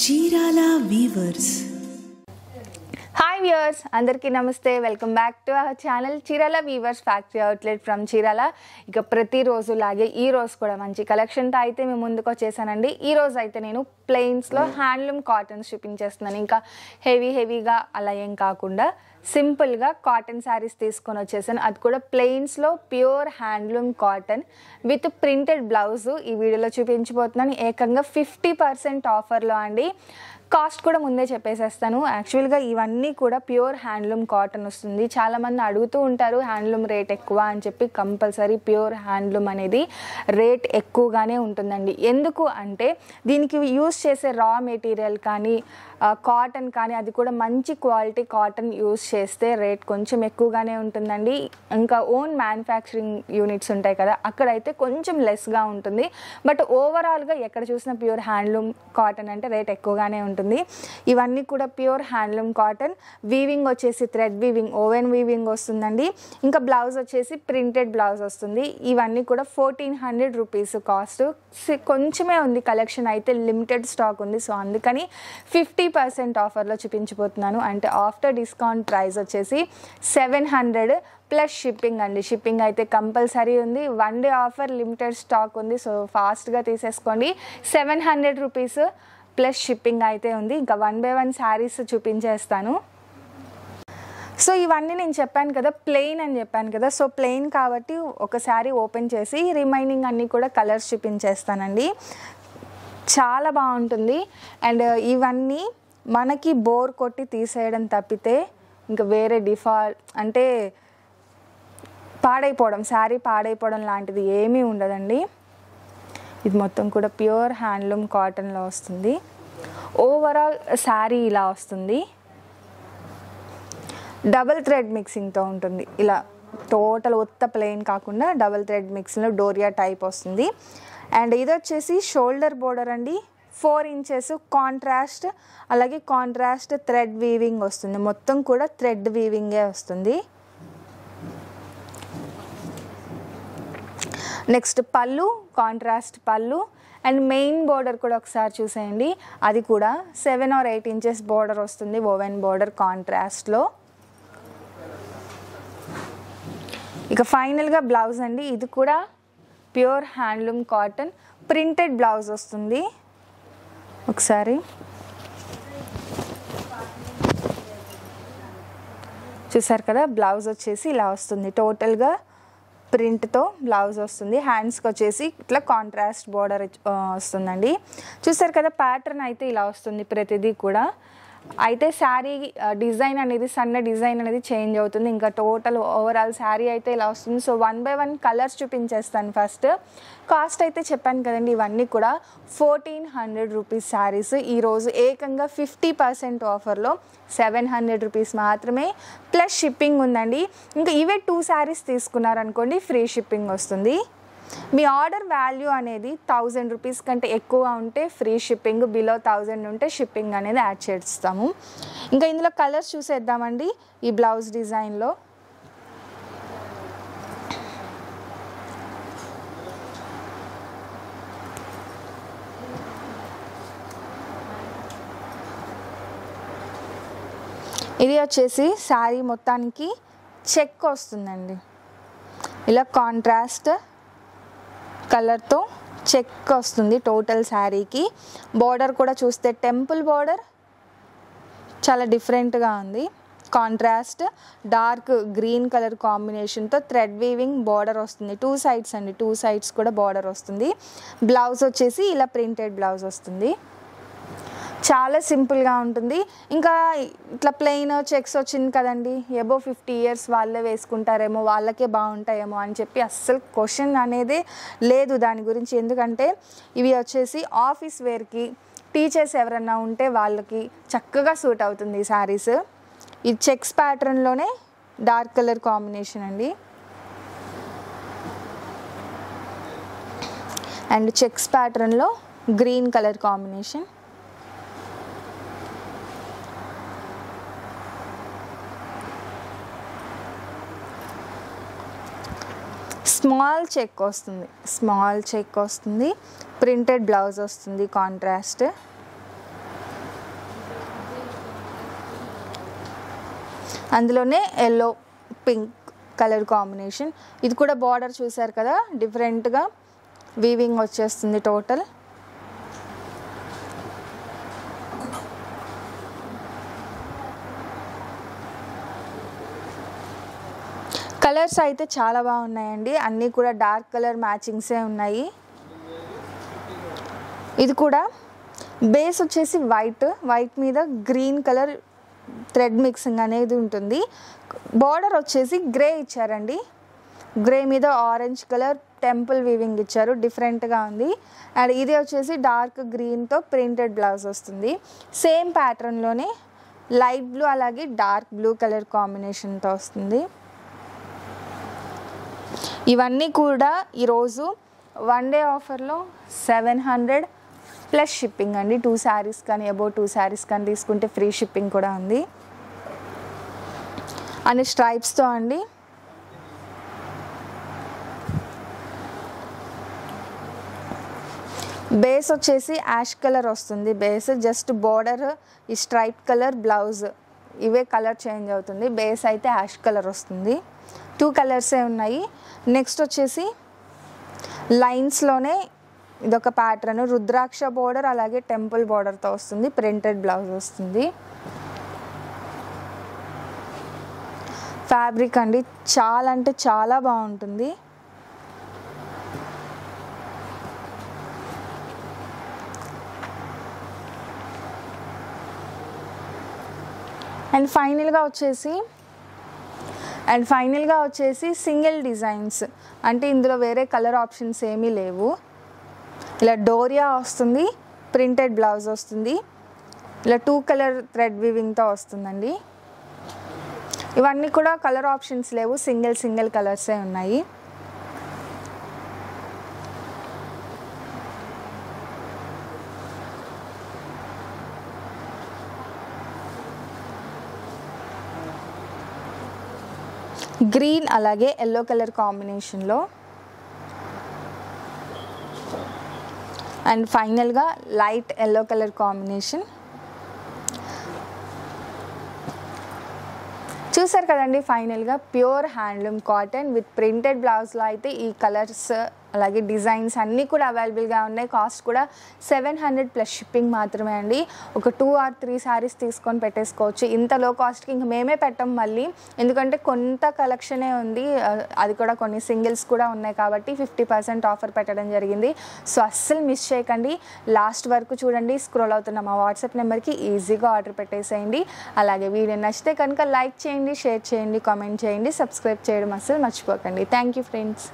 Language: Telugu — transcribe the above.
చీరాల వీవర్స్. హాయ్ వ్యూవర్స్, అందరికీ నమస్తే. Welcome back to our channel Chirala weavers factory outlet from Chirala. ఇక ప్రతిరోజు లాగే ఈ రోజు కూడా మంచి కలెక్షన్తో అయితే మేము ముందుకు వచ్చేసానండి. ఈ రోజు అయితే నేను ప్లెయిన్స్లో హ్యాండ్లూమ్ కాటన్స్ చూపించేస్తున్నాను. ఇంకా హెవీగా అలా ఏం కాకుండా సింపుల్గా కాటన్ శారీస్ తీసుకొని వచ్చేసాను. అది కూడా ప్లెయిన్స్లో pure handloom cotton with printed blouse ఈ వీడియోలో చూపించబోతున్నాను. ఏకంగా 50% ఆఫర్లో అండి. కాస్ట్ కూడా ముందే చెప్పేసేస్తాను. యాక్చువల్గా ఇవన్నీ కూడా ప్యూర్ హ్యాండ్లూమ్ కాటన్ వస్తుంది. చాలామంది అడుగుతూ ఉంటారు హ్యాండ్లూమ్ రేట్ ఎక్కువ అని చెప్పి. కంపల్సరీ ప్యూర్ హ్యాండ్లూమ్ అనేది రేట్ ఎక్కువగానే ఉంటుందండి. ఎందుకు అంటే దీనికి యూస్ చేసే రా మెటీరియల్ కానీ కాటన్ కానీ అది కూడా మంచి క్వాలిటీ కాటన్ యూస్ చేస్తే రేట్ కొంచెం ఎక్కువగానే ఉంటుందండి. ఇంకా ఓన్ మ్యానుఫ్యాక్చరింగ్ యూనిట్స్ ఉంటాయి కదా, అక్కడైతే కొంచెం లెస్గా ఉంటుంది. బట్ ఓవరాల్గా ఎక్కడ చూసినా ప్యూర్ హ్యాండ్లూమ్ కాటన్ అంటే రేట్ ఎక్కువగానే ఉంటుంది. ఇవన్నీ కూడా ప్యూర్ హ్యాండ్లూమ్ కాటన్. వీవింగ్ వచ్చేసి థ్రెడ్ వీవింగ్, ఓవెన్ వీవింగ్ వస్తుందండి. ఇంకా బ్లౌజ్ వచ్చేసి ప్రింటెడ్ బ్లౌజ్ వస్తుంది. ఇవన్నీ కూడా 1400 రూపీస్ కాస్ట్. కొంచెమే ఉంది కలెక్షన్, అయితే లిమిటెడ్ స్టాక్ ఉంది. సో అందుకని 50% ఆఫర్లో చూపించబోతున్నాను. అంటే ఆఫ్టర్ డిస్కౌంట్ ప్రైస్ వచ్చేసి 700 ప్లస్ షిప్పింగ్ అండి. షిప్పింగ్ అయితే కంపల్సరీ ఉంది. 1 డే ఆఫర్, లిమిటెడ్ స్టాక్ ఉంది. సో ఫాస్ట్గా తీసేసుకోండి. 700 రూపీస్ ప్లస్ షిప్పింగ్ అయితే ఉంది. ఇంకా 1 by 1 శారీస్ చూపించేస్తాను. సో ఇవన్నీ నేను చెప్పాను కదా ప్లెయిన్ అని చెప్పాను కదా. సో ప్లెయిన్ కాబట్టి ఒకసారి ఓపెన్ చేసి రిమైనింగ్ అన్నీ కూడా కలర్స్ చూపించేస్తానండి. చాలా బాగుంటుంది. అండ్ ఇవన్నీ మనకి బోర్ కొట్టి తీసేయడం తప్పితే ఇంకా వేరే డిఫాల్ట్ అంటే శారీ పాడైపోవడం లాంటిది ఏమీ ఉండదండి. ఇది మొత్తం కూడా ప్యూర్ హ్యాండ్లూమ్ కాటన్లో వస్తుంది. ఓవరాల్ శారీ ఇలా వస్తుంది. డబుల్ థ్రెడ్ మిక్సింగ్తో ఉంటుంది. ఇలా టోటల్ ఉత్త ప్లెయిన్ కాకుండా డబుల్ థ్రెడ్ మిక్సింగ్లో డోరియా టైప్ వస్తుంది. అండ్ ఇది వచ్చేసి షోల్డర్ బోర్డర్ అండి. 4 ఇంచెస్ కాంట్రాస్ట్, అలాగే కాంట్రాస్ట్ థ్రెడ్ వీవింగ్ వస్తుంది. మొత్తం కూడా థ్రెడ్ వీవింగే వస్తుంది. నెక్స్ట్ పళ్ళు, కాంట్రాస్ట్ పళ్ళు. అండ్ మెయిన్ బోర్డర్ కూడా ఒకసారి చూసేయండి. అది కూడా 7 or 8 ఇంచెస్ బోర్డర్ వస్తుంది. ఓవెన్ బోర్డర్ కాంట్రాస్ట్లో. ఇక ఫైనల్గా బ్లౌజ్ అండి. ఇది కూడా pure handloom cotton printed blouse వస్తుంది. ఒకసారి చూసారు కదా, బ్లౌజ్ వచ్చేసి ఇలా వస్తుంది. టోటల్గా ప్రింట్తో బ్లౌజ్ వస్తుంది. హ్యాండ్స్కి వచ్చేసి ఇట్లా కాంట్రాస్ట్ బోర్డర్ వస్తుందండి. చూసారు కదా, ప్యాటర్న్ అయితే ఇలా వస్తుంది ప్రతిదీ కూడా. అయితే శారీ డిజైన్ అనేది సన్న డిజైన్ అనేది చేంజ్ అవుతుంది. ఇంకా టోటల్ ఓవరాల్ శారీ అయితే ఇలా వస్తుంది. సో 1 by 1 కలర్స్ చూపించేస్తాను. ఫస్ట్ కాస్ట్ అయితే చెప్పాను కదండి, ఇవన్నీ కూడా 1400 రూపీస్ శారీస్. ఈరోజు ఏకంగా 50% ఆఫర్లో 700 రూపీస్ మాత్రమే ప్లస్ షిప్పింగ్ ఉందండి. ఇంకా ఇవే 2 శారీస్ తీసుకున్నారనుకోండి ఫ్రీ షిప్పింగ్ వస్తుంది. మీ ఆర్డర్ వాల్యూ అనేది 1000 రూపీస్ కంటే ఎక్కువ ఉంటే ఫ్రీ షిప్పింగ్, బిలో 1000 ఉంటే షిప్పింగ్ అనేది యాడ్ చేస్తాము. ఇంకా ఇందులో కలర్స్ చూసేద్దామండి. ఈ బ్లౌజ్ డిజైన్లో ఇది వచ్చేసి శారీ మొత్తానికి చెక్ వస్తుందండి. ఇలా కాంట్రాస్ట్ కలర్తో చెక్ వస్తుంది టోటల్ శారీకి. బోర్డర్ కూడా చూస్తే టెంపుల్ బోర్డర్ చాలా డిఫరెంట్గా ఉంది. కాంట్రాస్ట్ డార్క్ గ్రీన్ కలర్ కాంబినేషన్తో థ్రెడ్ వీవింగ్ బోర్డర్ వస్తుంది. 2 సైడ్స్ అండి, 2 సైడ్స్ కూడా బోర్డర్ వస్తుంది. బ్లౌజ్ వచ్చేసి ఇలా ప్రింటెడ్ బ్లౌజ్ వస్తుంది. చాలా సింపుల్గా ఉంటుంది. ఇంకా ఇట్లా ప్లెయిన్ చెక్స్ వచ్చింది కదండి, అబోవ్ 50 years వాళ్ళే వేసుకుంటారేమో, వాళ్ళకే బాగుంటాయేమో అని చెప్పి అస్సలు క్వశ్చన్ అనేదే లేదు దాని గురించి. ఎందుకంటే ఇవి వచ్చేసి ఆఫీస్ వేర్కి, టీచర్స్ ఎవరన్నా ఉంటే వాళ్ళకి చక్కగా సూట్ అవుతుంది ఈ శారీస్. ఈ చెక్స్ ప్యాటర్న్లోనే డార్క్ కలర్ కాంబినేషన్ అండి. అండ్ చెక్స్ ప్యాటర్న్లో green colour combination. Small check వస్తుంది. ప్రింటెడ్ బ్లౌజ్ వస్తుంది కాంట్రాస్ట్. అందులోనే ఎల్లో పింక్ కలర్ కాంబినేషన్. ఇది కూడా బార్డర్ చూసారు కదా, డిఫరెంట్గా వీవింగ్ వచ్చేస్తుంది టోటల్. కలర్స్ అయితే చాలా బాగున్నాయండి, అన్నీ కూడా డార్క్ కలర్ మ్యాచింగ్సే ఉన్నాయి. ఇది కూడా బేస్ వచ్చేసి వైట్ మీద గ్రీన్ కలర్ థ్రెడ్ మిక్సింగ్ అనేది ఉంటుంది. బార్డర్ వచ్చేసి గ్రే ఇచ్చారండి, గ్రే మీద ఆరెంజ్ కలర్ టెంపుల్ వీవింగ్ ఇచ్చారు, డిఫరెంట్గా ఉంది. అండ్ ఇది వచ్చేసి డార్క్ గ్రీన్తో ప్రింటెడ్ బ్లౌజ్ వస్తుంది. సేమ్ ప్యాటర్న్లోనే లైట్ బ్లూ అలాగే డార్క్ బ్లూ కలర్ కాంబినేషన్తో వస్తుంది. ఇవన్నీ కూడా ఈరోజు 1 డే ఆఫర్లో 700 ప్లస్ షిప్పింగ్ అండి. 2 శారీస్ కానీ అబౌవ్ 2 శారీస్ కానీ తీసుకుంటే ఫ్రీ షిప్పింగ్ కూడా ఉంది. అన్ని స్ట్రైప్స్తో అండి. బేస్ వచ్చేసి యాష్ కలర్ వస్తుంది. బేస్ జస్ట్ బోర్డర్ ఈ స్ట్రైప్ కలర్ బ్లౌజ్ ఇవే కలర్ చేంజ్ అవుతుంది. బేస్ అయితే యాష్ కలర్ వస్తుంది. 2 కలర్సే ఉన్నాయి. నెక్స్ట్ వచ్చేసి లైన్స్లోనే ఇదొక ప్యాటర్న్, రుద్రాక్ష బోర్డర్ అలాగే టెంపుల్ బోర్డర్తో వస్తుంది, ప్రింటెడ్ బ్లౌజ్ వస్తుంది. ఫ్యాబ్రిక్ అండి చాలా అంటే చాలా బాగుంటుంది. అండ్ ఫైనల్గా వచ్చేసి సింగిల్ డిజైన్స్, అంటే ఇందులో వేరే కలర్ ఆప్షన్స్ ఏమీ లేవు. ఇలా డోరియా వస్తుంది, ప్రింటెడ్ బ్లౌజ్ వస్తుంది, ఇలా 2 కలర్ థ్రెడ్ వీవింగ్తో వస్తుందండి. ఇవన్నీ కూడా కలర్ ఆప్షన్స్ లేవు, సింగిల్ కలర్సే ఉన్నాయి. గ్రీన్ అలాగే ఎల్లో కలర్ కాంబినేషన్లో. అండ్ ఫైనల్గా లైట్ ఎల్లో కలర్ కాంబినేషన్. చూసారు కదండి, ఫైనల్గా pure handloom cotton with printed బ్లౌజ్లో అయితే ఈ కలర్స్ అలాగే డిజైన్స్ అన్నీ కూడా అవైలబుల్గా ఉన్నాయి. కాస్ట్ కూడా 700 ప్లస్ షిప్పింగ్ మాత్రమే అండి. ఒక 2 or 3 శారీస్ తీసుకొని పెట్టేసుకోవచ్చు. ఇంత లో కాస్ట్కి ఇంక మేమే పెట్టాం మళ్ళీ, ఎందుకంటే కొంత కలెక్షనే ఉంది, అది కూడా కొన్ని సింగిల్స్ కూడా ఉన్నాయి కాబట్టి 50% ఆఫర్ పెట్టడం జరిగింది. సో అస్సలు మిస్ చేయకండి, లాస్ట్ వరకు చూడండి. స్క్రోల్ అవుతున్న మా వాట్సాప్ నెంబర్కి ఈజీగా ఆర్డర్ పెట్టేసేయండి. అలాగే వీడియో నచ్చితే కనుక లైక్ చేయండి, షేర్ చేయండి, కామెంట్ చేయండి, సబ్స్క్రైబ్ చేయడం అస్సలు మర్చిపోకండి. Thank you friends.